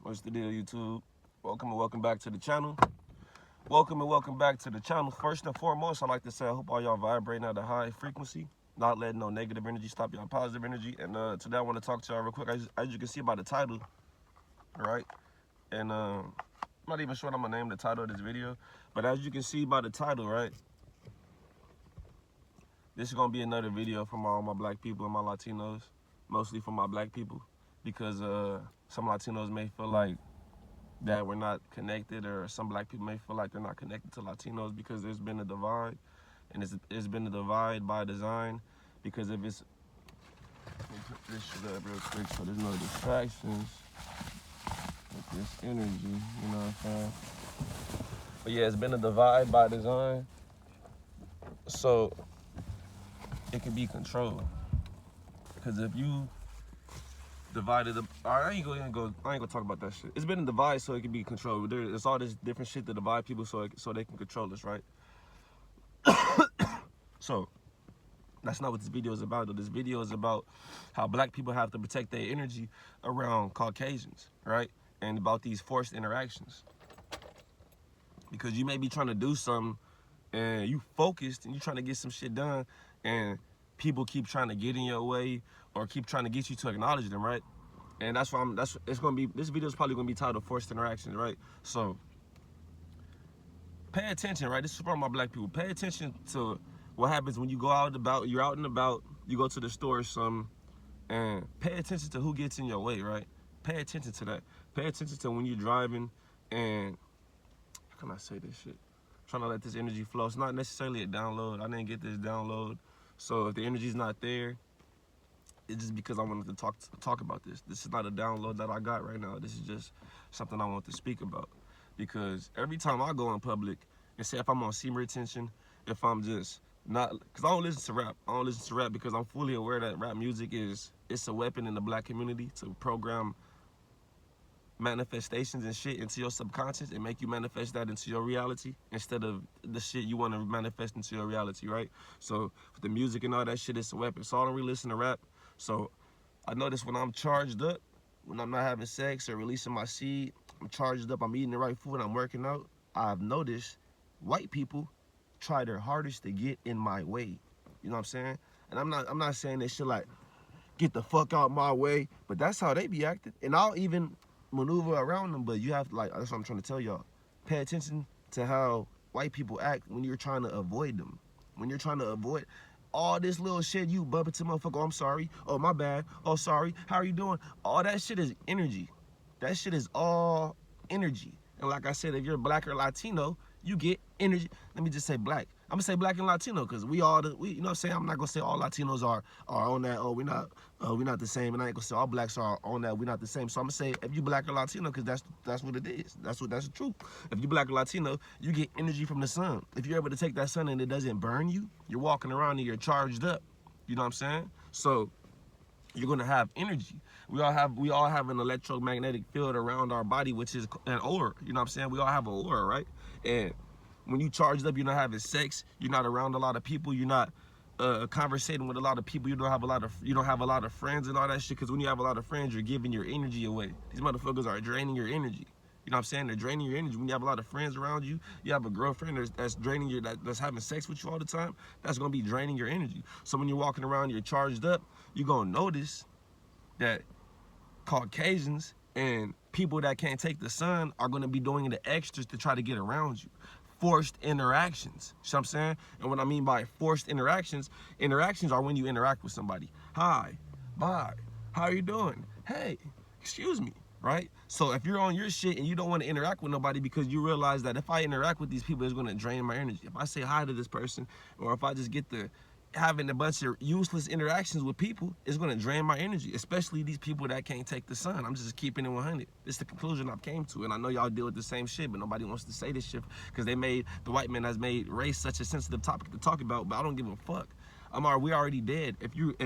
What's the deal, YouTube? Welcome and welcome back to the channel. Welcome and welcome back to the channel. First and foremost, I'd like to say I hope all y'all vibrating at a high frequency, not letting no negative energy stop y'all positive energy. And today I want to talk to y'all real quick. As you can see by the title, right? And I'm not even sure what I'm gonna name the title of this video, but as you can see by the title, right? This is gonna be another video from all my black people and my Latinos, mostly for my black people, because some Latinos may feel like that we're not connected, or some black people may feel like they're not connected to Latinos because there's been a divide, and it's been a divide by design. Because if it's, let me put this shit up real quick so there's no distractions with this energy, you know what I'm saying? But yeah, it's been a divide by design, so it can be controlled. Because if you divided up, I ain't gonna talk about that shit. It's been a divide so it can be controlled. There's all this different shit to divide people so they can control us, right? So that's not what this video is about, though. This video is about how black people have to protect their energy around Caucasians, right? And about these forced interactions. Because you may be trying to do something and you focused and you trying to get some shit done, and people keep trying to get in your way or keep trying to get you to acknowledge them, right? And that's why this video is probably gonna be titled Forced Interactions, right? So pay attention, right? This is for my black people. Pay attention to what happens when you go out and about, you're out and about, you go to the store or something, and pay attention to who gets in your way, right? Pay attention to that. Pay attention to when you're driving, and how can I say this shit? Trying to let this energy flow. It's not necessarily a download. I didn't get this download. So if the energy's not there, it's just because I wanted to talk about this. This is not a download that I got right now. This is just something I want to speak about. Because every time I go in public, and say if I'm on senior attention, if I'm just not, because I don't listen to rap. I don't listen to rap because I'm fully aware that rap music it's a weapon in the black community to program manifestations and shit into your subconscious and make you manifest that into your reality instead of the shit you want to manifest into your reality, right? So with the music and all that shit, it's a weapon. So I don't really listen to rap. So I notice when I'm charged up, when I'm not having sex or releasing my seed, I'm charged up, I'm eating the right food, I'm working out, I've noticed white people try their hardest to get in my way. You know what I'm saying? And I'm not saying this shit like, get the fuck out my way, but that's how they be acting. And I'll even maneuver around them, but you have to, like, that's what I'm trying to tell y'all. Pay attention to how white people act when you're trying to avoid them. When you're trying to avoid all this little shit, you bump into motherfucker, oh, I'm sorry, oh, my bad, oh, sorry, how are you doing? All that shit is energy. That shit is all energy. And like I said, if you're black or Latino, you get energy. Let me just say black. I'm gonna say black and Latino because we you know what I'm saying? I'm not gonna say all Latinos are on that, oh, we're not the same, and I ain't gonna say all blacks are on that, we're not the same. So I'm gonna say if you black or Latino, because that's what it is. That's the truth. If you black or Latino, you get energy from the sun. If you're able to take that sun and it doesn't burn you, you're walking around and you're charged up. You know what I'm saying? So you're gonna have energy. We all have an electromagnetic field around our body, which is an aura. You know what I'm saying? We all have an aura, right? And when you charged up, you're not having sex, you're not around a lot of people, you're not conversating with a lot of people, you don't have a lot of friends and all that shit. Because when you have a lot of friends, you're giving your energy away. These motherfuckers are draining your energy. You know what I'm saying? They're draining your energy. When you have a lot of friends around you, you have a girlfriend that's draining that's having sex with you all the time, that's gonna be draining your energy. So when you're walking around, you're charged up, you're gonna notice that Caucasians and people that can't take the sun are gonna be doing the extras to try to get around you. Forced interactions. You know what I'm saying? And what I mean by forced interactions are when you interact with somebody. Hi, bye, how are you doing? Hey, excuse me, right? So if you're on your shit and you don't want to interact with nobody because you realize that if I interact with these people, it's going to drain my energy. If I say hi to this person, or if I just get to having a bunch of useless interactions with people, it's going to drain my energy, especially these people that can't take the sun. I'm just keeping it 100. This is the conclusion I've came to, and I know y'all deal with the same shit, but nobody wants to say this shit because the white man has made race such a sensitive topic to talk about, but I don't give a fuck. We already dead. If you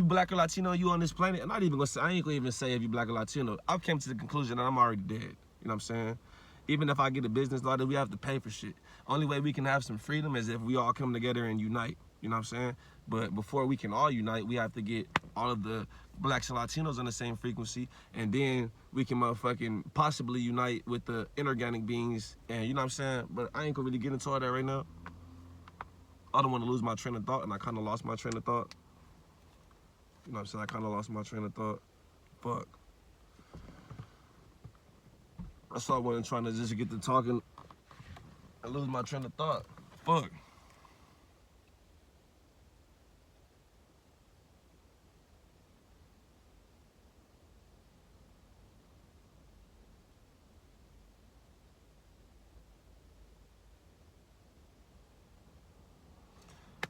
black or Latino, you on this planet, I ain't gonna even say if you black or Latino, I've came to the conclusion that I'm already dead. You know what I'm saying? Even if I get a business law, we have to pay for shit. Only way we can have some freedom is if we all come together and unite. You know what I'm saying? But before we can all unite, we have to get all of the blacks and Latinos on the same frequency, and then we can motherfucking possibly unite with the inorganic beings. And you know what I'm saying? But I ain't gonna really get into all that right now. I don't want to lose my train of thought, and I kind of lost my train of thought. You know what I'm saying? I kind of lost my train of thought. Fuck. That's why I wasn't trying to just get to talking and lose my train of thought. Fuck.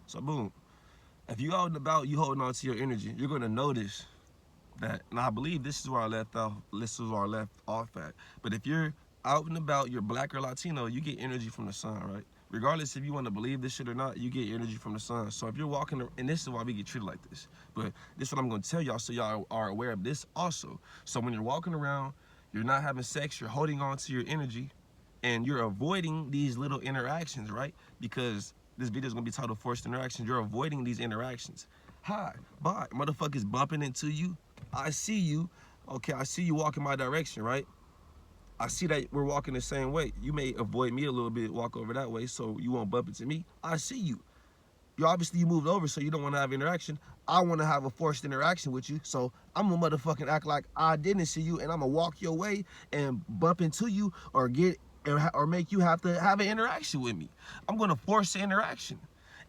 So boom, if you out and about, you holding on to your energy, you're gonna notice that, and I believe this is where I left off. This is where I left off at. But if you're out and about, you're black or Latino, you get energy from the sun, right? Regardless if you want to believe this shit or not, you get energy from the sun. So if you're walking, and this is why we get treated like this. But this is what I'm gonna tell y'all, so y'all are aware of this also. So when you're walking around, you're not having sex, you're holding on to your energy, and you're avoiding these little interactions, right? Because this video is gonna be titled Forced Interactions. You're avoiding these interactions. Hi, bye. Motherfuckers bumping into you. I see you. Okay, I see you walking my direction, right? I see that we're walking the same way. You may avoid me a little bit, walk over that way, so you won't bump into me. I see you. You moved over, so you don't want to have interaction. I want to have a forced interaction with you, so I'm gonna motherfucking act like I didn't see you, and I'm gonna walk your way and bump into you or make you have to have an interaction with me. I'm gonna force the interaction.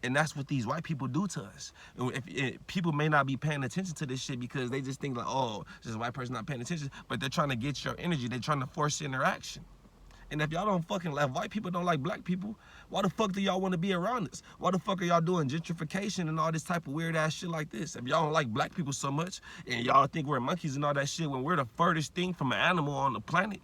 And that's what these white people do to us. If people may not be paying attention to this shit because they just think like, oh, this white person not paying attention, but they're trying to get your energy. They're trying to force the interaction. And if y'all don't fucking if white people don't like black people, why the fuck do y'all want to be around us? Why the fuck are y'all doing gentrification and all this type of weird ass shit like this? If y'all don't like black people so much and y'all think we're monkeys and all that shit when we're the furthest thing from an animal on the planet,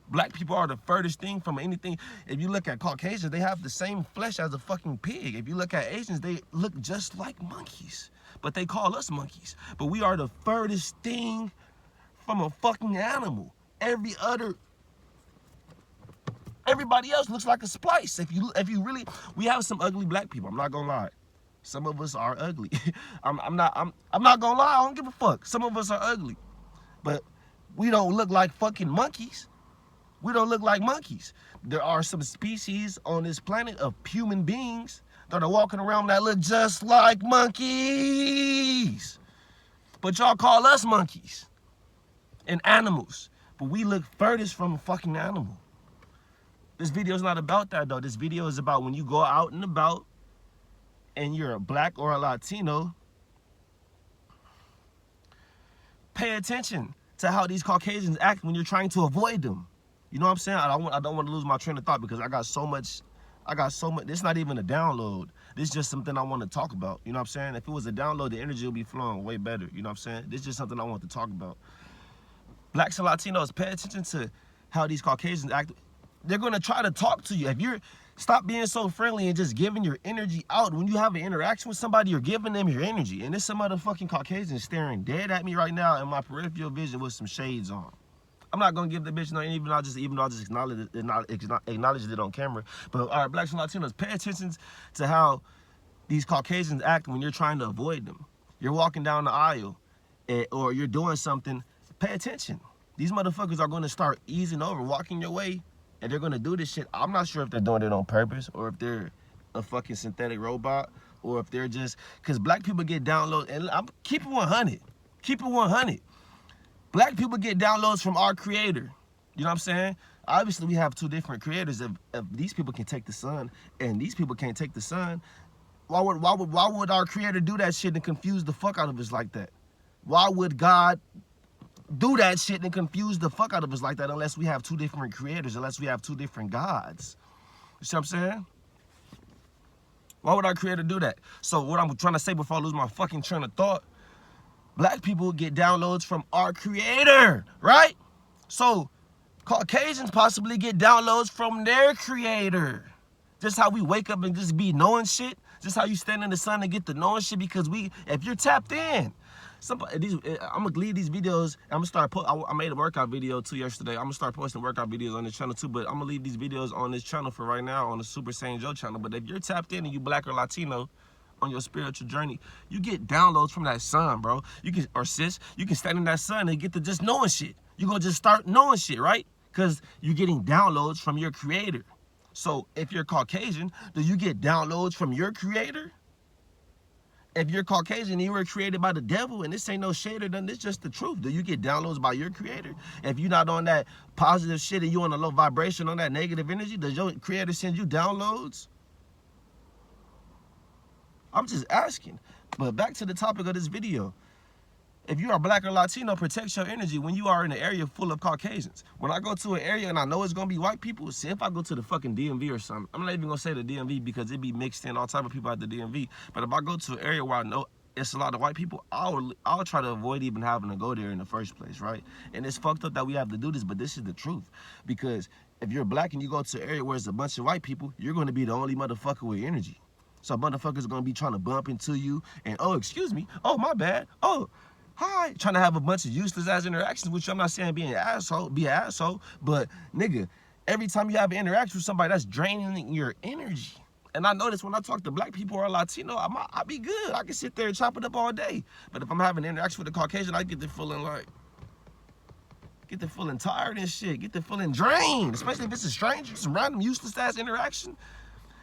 black people are the furthest thing from anything. If you look at Caucasians, they have the same flesh as a fucking pig. If you look at Asians, they look just like monkeys. But they call us monkeys. But we are the furthest thing from a fucking animal. Everybody else looks like a splice. If you really, we have some ugly black people. I'm not gonna lie. Some of us are ugly. I'm not gonna lie. I don't give a fuck. Some of us are ugly, but we don't look like fucking monkeys. We don't look like monkeys. There are some species on this planet of human beings that are walking around that look just like monkeys. But y'all call us monkeys and animals. But we look furthest from a fucking animal. This video is not about that though. This video is about when you go out and about and you're a black or a Latino, pay attention to how these Caucasians act when you're trying to avoid them. You know what I'm saying? I don't want to lose my train of thought because I got so much. This is not even a download. This is just something I want to talk about. You know what I'm saying? If it was a download, the energy would be flowing way better. You know what I'm saying? This is just something I want to talk about. Blacks and Latinos, pay attention to how these Caucasians act. They're going to try to talk to you. If you're, stop being so friendly and just giving your energy out. When you have an interaction with somebody, you're giving them your energy. And there's some motherfucking Caucasians staring dead at me right now in my peripheral vision with some shades on. I'm not gonna give the bitch no, even though I just acknowledged it on camera. But all right, blacks and Latinos, pay attention to how these Caucasians act when you're trying to avoid them. You're walking down the aisle, or you're doing something. Pay attention. These motherfuckers are gonna start easing over, walking your way, and they're gonna do this shit. I'm not sure if they're doing it on purpose or if they're a fucking synthetic robot or if they're just, cause black people get downloaded. And I'm keep it 100. Keep it 100. Black people get downloads from our creator. You know what I'm saying? Obviously, we have two different creators. If these people can take the sun and these people can't take the sun, why would our creator do that shit and confuse the fuck out of us like that? Why would God do that shit and confuse the fuck out of us like that unless we have two different creators, unless we have two different gods? You see what I'm saying? Why would our creator do that? So what I'm trying to say before I lose my fucking train of thought, black people get downloads from our creator, right? So Caucasians possibly get downloads from their creator. Just how we wake up and just be knowing shit. Just how you stand in the sun and get to knowing shit because if you're tapped in. I'm gonna leave these videos. I'm gonna start. I made a workout video too yesterday. I'm gonna start posting workout videos on this channel too. But I'm gonna leave these videos on this channel for right now on the Super Saiyan Joe channel. But if you're tapped in and you black or Latino, on your spiritual journey, you get downloads from that sun, bro. You can, or sis, you can stand in that sun and get to just knowing shit. You're gonna just start knowing shit, right? Because you're getting downloads from your creator. So if you're Caucasian, do you get downloads from your creator? If you're Caucasian, you were created by the devil, and this ain't no shade or nothing, it's just the truth. Do you get downloads by your creator? If you're not on that positive shit and you on a low vibration, on that negative energy, does your creator send you downloads? I'm just asking. But back to the topic of this video. If you are black or Latino, protect your energy when you are in an area full of Caucasians. When I go to an area and I know it's going to be white people, see, if I go to the fucking DMV or something, I'm not even going to say the DMV because it be mixed in all type of people at the DMV. But if I go to an area where I know it's a lot of white people, I'll try to avoid even having to go there in the first place, right? And it's fucked up that we have to do this, but this is the truth. Because if you're black and you go to an area where it's a bunch of white people, you're going to be the only motherfucker with energy. So motherfuckers are going to be trying to bump into you and, oh, excuse me, oh, my bad, oh, hi, trying to have a bunch of useless ass interactions with you. I'm not saying be an asshole, but nigga, every time you have an interaction with somebody, that's draining your energy. And I notice when I talk to black people or Latino, I be good. I can sit there and chop it up all day. But if I'm having an interaction with a Caucasian, I get the feeling tired and shit, get the feeling drained, especially if it's a stranger, some random useless ass interaction.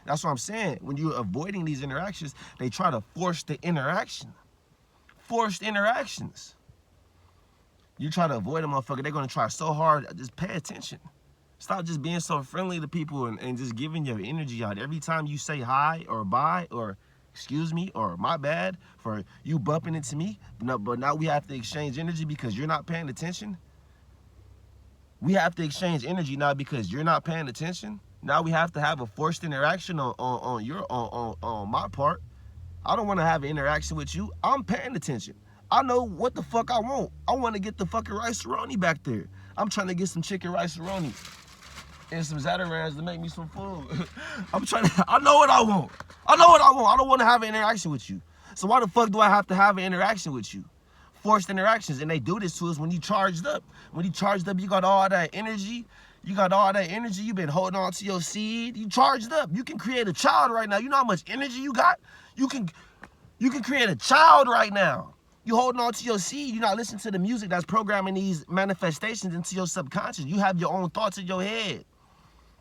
That's what I'm saying. When you're avoiding these interactions, they try to force the interaction. Forced interactions. You try to avoid them, motherfucker, they're gonna try so hard. Just pay attention. Stop just being so friendly to people and just giving your energy out. Every time you say hi or bye or excuse me or my bad for you bumping into me, but now we have to exchange energy because you're not paying attention. We have to exchange energy now because you're not paying attention. Now we have to have a forced interaction on my part. I don't want to have an interaction with you. I'm paying attention. I know what the fuck I want. I want to get the fucking rice-a-roni back there. I'm trying to get some chicken rice-a-roni and some Zatarans to make me some food. I know what I want. I don't want to have an interaction with you. So why the fuck do I have to have an interaction with you? Forced interactions, and they do this to us when you charged up. When you charged up, you got all that energy. You've been holding on to your seed. You charged up. You can create a child right now. You know how much energy you got? You can create a child right now. You holding on to your seed. You're not listening to the music that's programming these manifestations into your subconscious. You have your own thoughts in your head.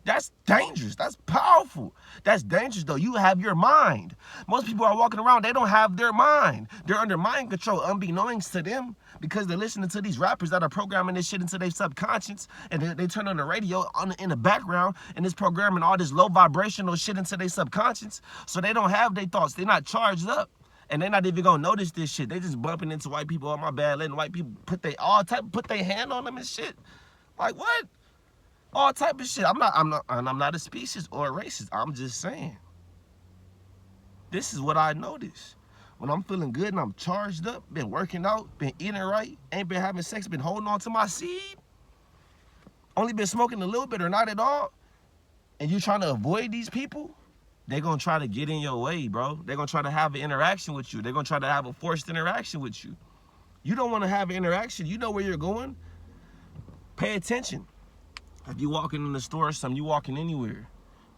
That's dangerous. That's powerful. That's dangerous, though. You have your mind. Most people are walking around, they don't have their mind. They're under mind control, unbeknownst to them, because they're listening to these rappers that are programming this shit into their subconscious, and they turn on the radio in the background, and it's programming all this low vibrational shit into their subconscious, so they don't have their thoughts. They're not charged up, and they're not even gonna notice this shit. They just bumping into white people. Oh, my bad, letting white people put their hand on them and shit. Like, what? All type of shit. I'm not a species or a racist. I'm just saying. This is what I notice. When I'm feeling good and I'm charged up, been working out, been eating right, ain't been having sex, been holding on to my seed, only been smoking a little bit or not at all, and you trying to avoid these people, they're going to try to get in your way, bro. They're going to try to have an interaction with you. They're going to try to have a forced interaction with you. You don't want to have an interaction. You know where you're going. Pay attention. If you walking in the store or something, you walking anywhere,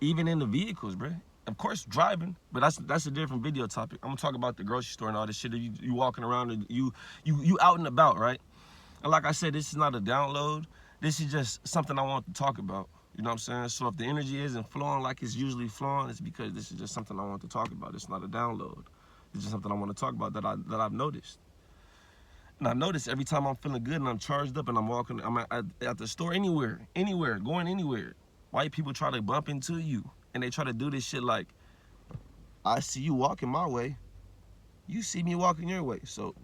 even in the vehicles, bro. Of course, driving, but that's a different video topic. I'm gonna talk about the grocery store and all this shit. You walking around and you out and about, right? And like I said, this is not a download. This is just something I want to talk about. You know what I'm saying? So if the energy isn't flowing like it's usually flowing, it's because this is just something I want to talk about. It's not a download. It's just something I want to talk about that I've noticed. And I notice every time I'm feeling good and I'm charged up and I'm walking, I'm at the store, anywhere, going anywhere, white people try to bump into you. And they try to do this shit like, I see you walking my way, you see me walking your way. So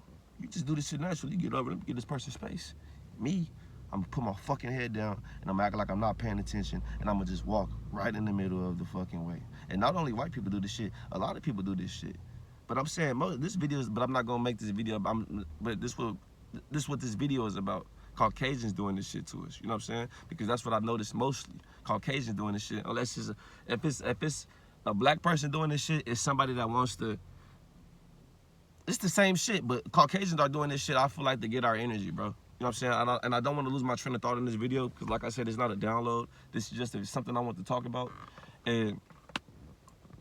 you just do this shit naturally. You get over and get this person's space. Me, I'm gonna put my fucking head down and I'm acting like I'm not paying attention and I'm gonna just walk right in the middle of the fucking way. And not only white people do this shit, a lot of people do this shit. But I'm saying this video is, but I'm not gonna make this video. But this what this video is about. Caucasians doing this shit to us. You know what I'm saying? Because that's what I noticed mostly. Caucasians doing this shit. Unless if it's a black person doing this shit, it's somebody that wants to. It's the same shit, but Caucasians are doing this shit. I feel like to get our energy, bro. You know what I'm saying? And I don't want to lose my train of thought in this video because, like I said, it's not a download. This is just something I want to talk about. And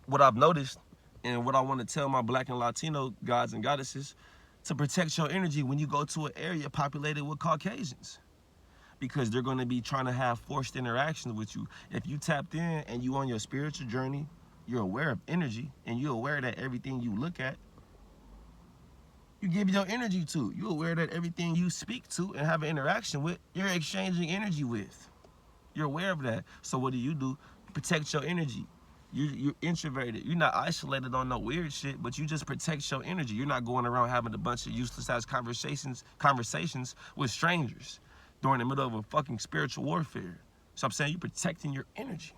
what I've noticed And what I want to tell my Black and Latino gods and goddesses, to protect your energy when you go to an area populated with Caucasians, because they're going to be trying to have forced interactions with you. If you tapped in and you on your spiritual journey, you're aware of energy, and you're aware that everything you look at, you give your energy to. You're aware that everything you speak to and have an interaction with, you're exchanging energy with. You're aware of that. So what do? Protect your energy. You're introverted. You're not isolated on no weird shit, but you just protect your energy. You're not going around having a bunch of useless ass conversations with strangers during the middle of a fucking spiritual warfare. So I'm saying you're protecting your energy.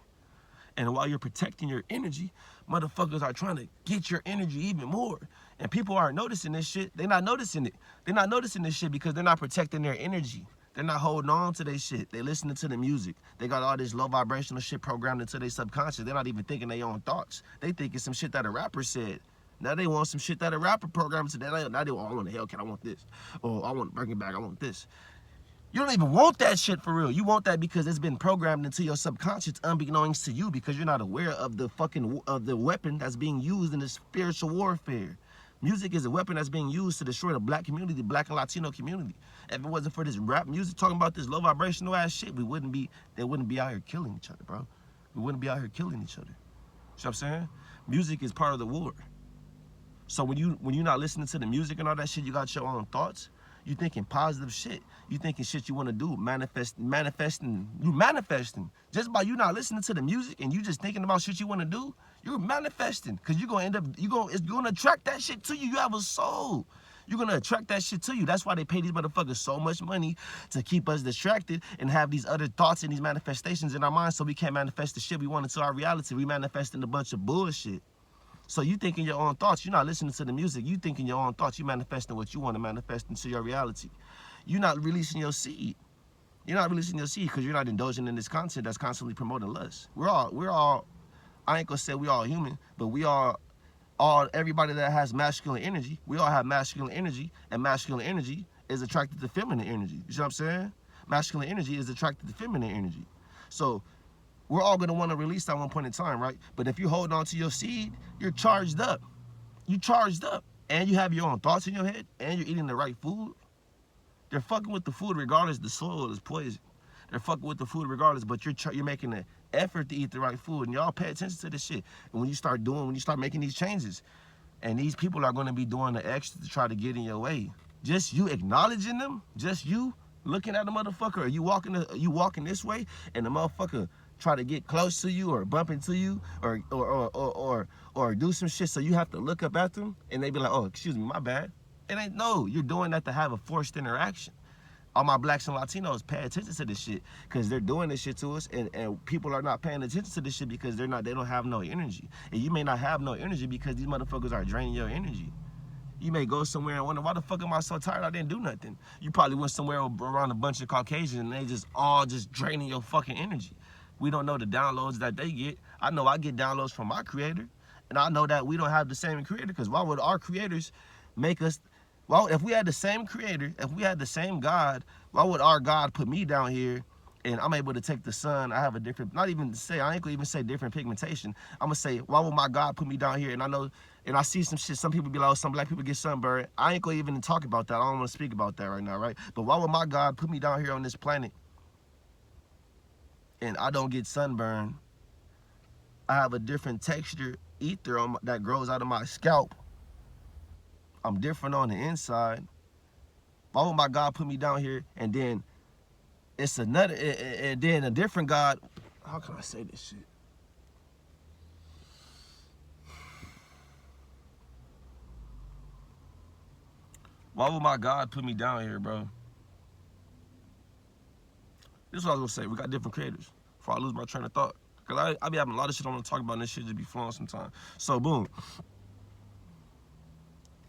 And while you're protecting your energy, motherfuckers are trying to get your energy even more. And people aren't noticing this shit. They're not noticing it. They're not noticing this shit because they're not protecting their energy. They're not holding on to their shit. They listening to the music. They got all this low vibrational shit programmed into their subconscious. They're not even thinking their own thoughts. They thinking some shit that a rapper said. Now they want some shit that a rapper programmed today. Now they want, oh, I want a Hellcat, I want this. Oh, I want Birkin bag, I want this. You don't even want that shit for real. You want that because it's been programmed into your subconscious unbeknownst to you, because you're not aware of the weapon that's being used in this spiritual warfare. Music is a weapon that's being used to destroy the Black community, the Black and Latino community. If it wasn't for this rap music talking about this low vibrational ass shit, they wouldn't be out here killing each other, bro. We wouldn't be out here killing each other. You know what I'm saying? Music is part of the war. So when you're not listening to the music and all that shit, you got your own thoughts. You thinking positive shit. You thinking shit you want to do. Manifesting. You manifesting. Just by you not listening to the music and you just thinking about shit you want to do, you're manifesting. Because you're going to end up, it's going to attract that shit to you. You have a soul. You're going to attract that shit to you. That's why they pay these motherfuckers so much money to keep us distracted and have these other thoughts and these manifestations in our minds so we can't manifest the shit we want into our reality. We manifesting a bunch of bullshit. So you thinking your own thoughts. You're not listening to the music. You thinking your own thoughts. You manifesting what you want to manifest into your reality. You're not releasing your seed. You're not releasing your seed because you're not indulging in this content that's constantly promoting lust. We're all, I ain't gonna say we all human, but we all everybody that has masculine energy, we all have masculine energy, and masculine energy is attracted to feminine energy. You see what I'm saying? Masculine energy is attracted to feminine energy. So we're all gonna wanna release that one point in time, right? But if you hold on to your seed, you're charged up. You charged up. And you have your own thoughts in your head, and you're eating the right food. They're fucking with the food regardless the soil is poison. They're fucking with the food regardless, but you're making an effort to eat the right food. And y'all pay attention to this shit. And when you start making these changes, and these people are gonna be doing the extra to try to get in your way. Just you acknowledging them, just you looking at the motherfucker, or you walking this way, and the motherfucker try to get close to you or bump into you or do some shit, so you have to look up at them and they be like, oh, excuse me, my bad. It ain't, no, you're doing that to have a forced interaction. All my Blacks and Latinos pay attention to this shit because they're doing this shit to us, and people are not paying attention to this shit because they don't have no energy. And you may not have no energy because these motherfuckers are draining your energy. You may go somewhere and wonder, why the fuck am I so tired? I didn't do nothing. You probably went somewhere around a bunch of Caucasians and they just all draining your fucking energy. We don't know the downloads that they get. I know I get downloads from my creator, and I know that we don't have the same creator, because why would our creators make us, well, if we had the same creator, if we had the same God, why would our God put me down here and I'm able to take the sun? I have a different, I ain't gonna even say different pigmentation. I'm gonna say, why would my God put me down here? And I know, and I see some shit, some people be like, oh, some Black people get sunburned. I ain't gonna even talk about that. I don't wanna speak about that right now, right? But why would my God put me down here on this planet and I don't get sunburned? I have a different texture ether that grows out of my scalp. I'm different on the inside. Why would my God put me down here and then it's another, and then a different God? How can I say this shit? Why would my God put me down here, bro? This is what I was gonna say. We got different creators. Before I lose my train of thought. Because I be having a lot of shit I want to talk about, and this shit just be flowing sometimes. So, boom.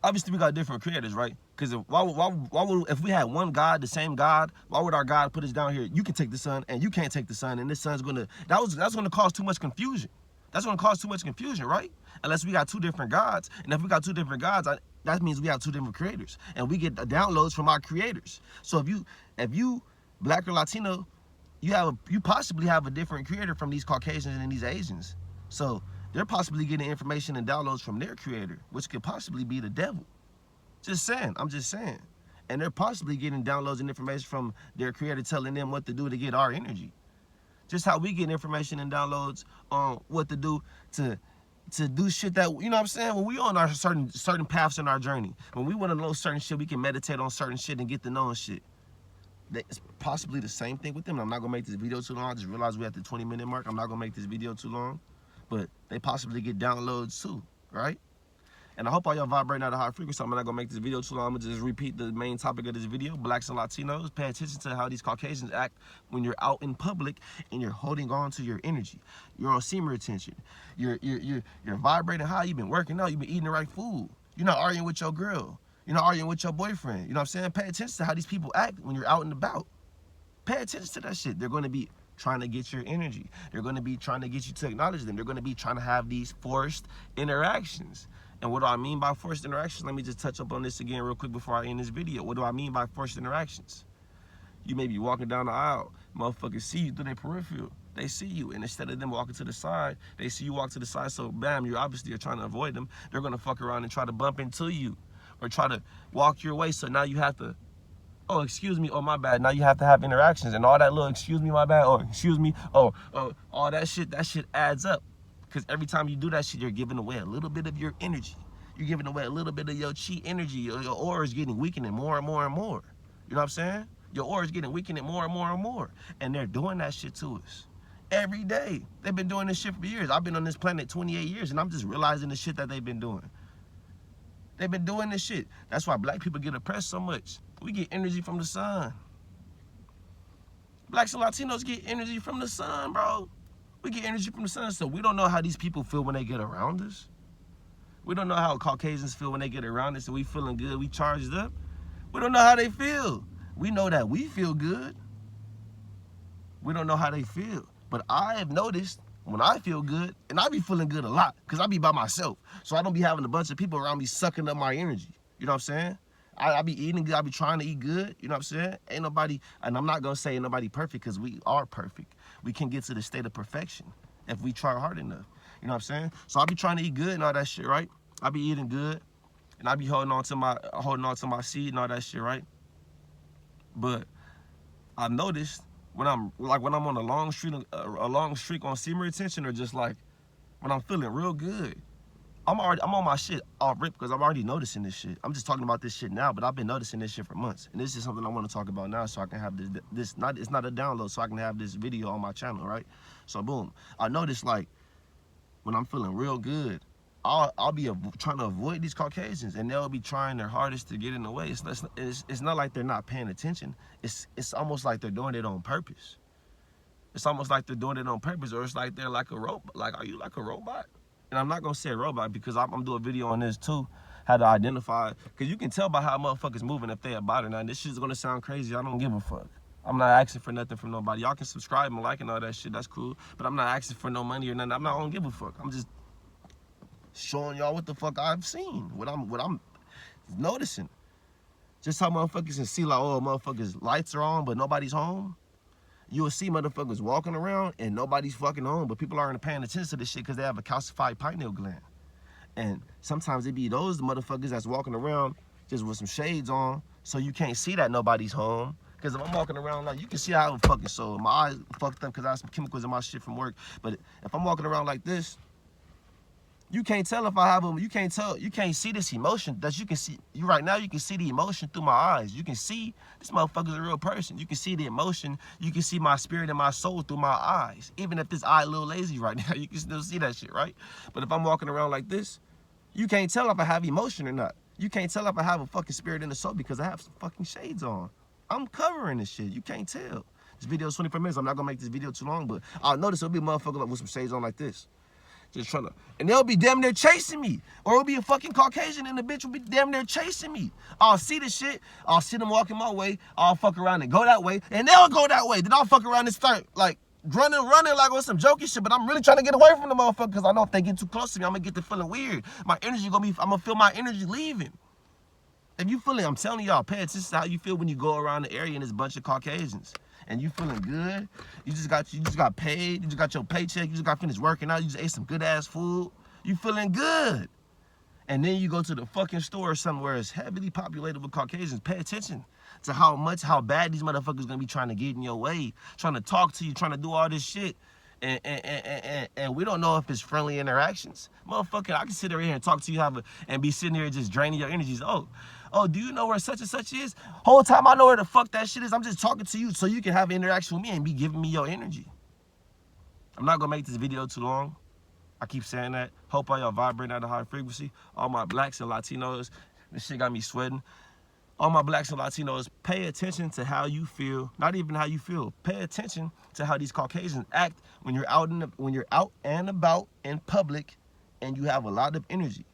Obviously, we got different creators, right? Because why would, if we had one God, the same God, why would our God put us down here? You can take the sun, and you can't take the sun, and this sun's gonna, that's gonna cause too much confusion. That's gonna cause too much confusion, right? Unless we got two different gods, and if we got two different gods, that means we have two different creators, and we get downloads from our creators. So if you Black or Latino, you possibly have a different creator from these Caucasians and these Asians. So they're possibly getting information and downloads from their creator, which could possibly be the devil. Just saying, I'm just saying. And they're possibly getting downloads and information from their creator telling them what to do to get our energy. Just how we get information and downloads on what to do to do shit that, you know what I'm saying? When we on our certain paths in our journey, when we want to know certain shit, we can meditate on certain shit and get to knowing shit. It's possibly the same thing with them. I'm not going to make this video too long. I just realized we're at the 20-minute mark. I'm not going to make this video too long. But they possibly get downloads too, right? And I hope all y'all vibrating at a high frequency. I'm not gonna make this video too long. I'm gonna just repeat the main topic of this video. Blacks and Latinos, pay attention to how these Caucasians act when you're out in public and you're holding on to your energy. You're on semen retention. You're vibrating high. You've been working out. You've been eating the right food. You're not arguing with your girl. You're not arguing with your boyfriend. You know what I'm saying? Pay attention to how these people act when you're out and about. Pay attention to that shit. They're gonna be trying to get your energy. They're going to be trying to get you to acknowledge them. They're going to be trying to have these forced interactions. And what do I mean by forced interactions? Let me just touch up on this again real quick before I end this video. What do I mean by forced interactions? You may be walking down the aisle. Motherfuckers see you through their peripheral. They see you, and instead of them walking to the side, they see you walk to the side, so bam, you obviously are trying to avoid them. They're going to fuck around and try to bump into you or try to walk your way, so now you have to, oh, excuse me, oh, my bad. Now you have to have interactions, and all that little, excuse me, my bad, oh, excuse me, oh, all that shit adds up. Because every time you do that shit, you're giving away a little bit of your energy. You're giving away a little bit of your chi energy. Your aura is getting weakening more and more and more. You know what I'm saying? Your aura is getting weakening more and more and more. And they're doing that shit to us every day. They've been doing this shit for years. I've been on this planet 28 years, and I'm just realizing the shit that they've been doing. They've been doing this shit. That's why black people get oppressed so much. We get energy from the sun. Blacks and Latinos get energy from the sun, bro. We get energy from the sun, so we don't know how these people feel when they get around us. We don't know how Caucasians feel when they get around us, and we feeling good, we charged up. We don't know how they feel. We know that we feel good. We don't know how they feel. But I have noticed when I feel good, and I be feeling good a lot, because I be by myself. So I don't be having a bunch of people around me sucking up my energy. You know what I'm saying? I be eating good, I be trying to eat good, you know what I'm saying? Ain't nobody, and I'm not gonna say ain't nobody perfect, because we are perfect. We can get to the state of perfection if we try hard enough. You know what I'm saying? So I be trying to eat good and all that shit, right? I be eating good, and I be holding on to my seed and all that shit, right? But I've noticed when I'm on a long streak on semen retention, or just like when I'm feeling real good, I'm on my shit off rip, because I'm already noticing this shit. I'm just talking about this shit now, but I've been noticing this shit for months. And this is something I want to talk about now, so I can have it's not a download, so I can have this video on my channel, right? So boom, I noticed like when I'm feeling real good, I'll be trying to avoid these Caucasians, and they'll be trying their hardest to get in the way. It's not like they're not paying attention. It's almost like they're doing it on purpose. It's almost like they're doing it on purpose, or it's like they're like a robot. Like, are you like a robot? And I'm not gonna say robot, because I'm doing a video on this too, how to identify, because you can tell by how motherfuckers moving if they a bot or not. This shit's gonna sound crazy. I don't give a fuck. I'm not asking for nothing from nobody. Y'all can subscribe and like and all that shit. That's cool. But I'm not asking for no money or nothing. I'm not gonna give a fuck. I'm just showing y'all what the fuck I've seen, what I'm noticing. Just how motherfuckers can see like, oh, motherfuckers lights are on, but nobody's home. You will see motherfuckers walking around and nobody's fucking home, but people aren't paying attention to this shit because they have a calcified pineal gland. And sometimes it be those motherfuckers that's walking around just with some shades on, so you can't see that nobody's home. Because if I'm walking around like, you can see I have a fucking soul. My eyes fucked up because I have some chemicals in my shit from work. But if I'm walking around like this, you can't tell if I have them. You can't see this emotion that you can see. Right now, you can see the emotion through my eyes. You can see this motherfucker's a real person. You can see the emotion. You can see my spirit and my soul through my eyes. Even if this eye a little lazy right now, you can still see that shit, right? But if I'm walking around like this, you can't tell if I have emotion or not. You can't tell if I have a fucking spirit and a soul because I have some fucking shades on. I'm covering this shit. You can't tell. This video is 24 minutes. I'm not gonna make this video too long, but I'll notice there'll be a motherfucker with some shades on like this. Just trying to, and they'll be damn near chasing me. Or it'll be a fucking Caucasian and the bitch will be damn near chasing me. I'll see the shit, I'll see them walking my way, I'll fuck around and go that way, and they'll go that way. Then I'll fuck around and start like running like on some jokey shit, but I'm really trying to get away from the motherfucker because I know if they get too close to me, I'm gonna get to feeling weird. My energy I'm gonna feel my energy leaving. If you feeling, I'm telling y'all, pay attention to how you feel when you go around the area and there's a bunch of Caucasians. and you feeling good. You just got paid. You just got your paycheck. You just got finished working out. You just ate some good ass food. You feeling good. And then you go to the fucking store somewhere it's heavily populated with Caucasians. Pay attention to how bad these motherfuckers gonna be trying to get in your way, trying to talk to you, trying to do all this shit. And we don't know if it's friendly interactions. Motherfucker, I can sit here and talk to you, and be sitting here just draining your energies. Oh, do you know where such and such is? Whole time I know where the fuck that shit is. I'm just talking to you so you can have an interaction with me and be giving me your energy. I'm not gonna make this video too long. I keep saying that. Hope all y'all vibrating at a high frequency. All my blacks and Latinos, this shit got me sweating. All my blacks and Latinos, pay attention to how you feel. Not even how you feel. Pay attention to how these Caucasians act when you're out and about in public, and you have a lot of energy.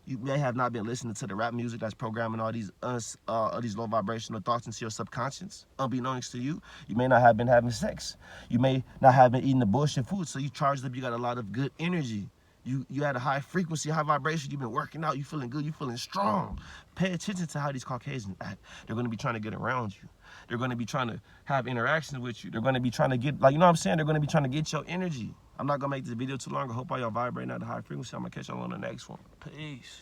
You may have not been listening to the rap music that's programming all these low vibrational thoughts into your subconscious. Unbeknownst to you, you may not have been having sex. You may not have been eating the bullshit food, so you charged up. You got a lot of good energy. You had a high frequency, high vibration. You've been working out. You feeling good. You feeling strong. Pay attention to how these Caucasians act. They're going to be trying to get around you. They're going to be trying to have interactions with you. They're going to be trying to get, like, you know what I'm saying? They're going to be trying to get your energy. I'm not going to make this video too long. I hope all y'all vibrating at a high frequency. I'm going to catch y'all on the next one. Peace.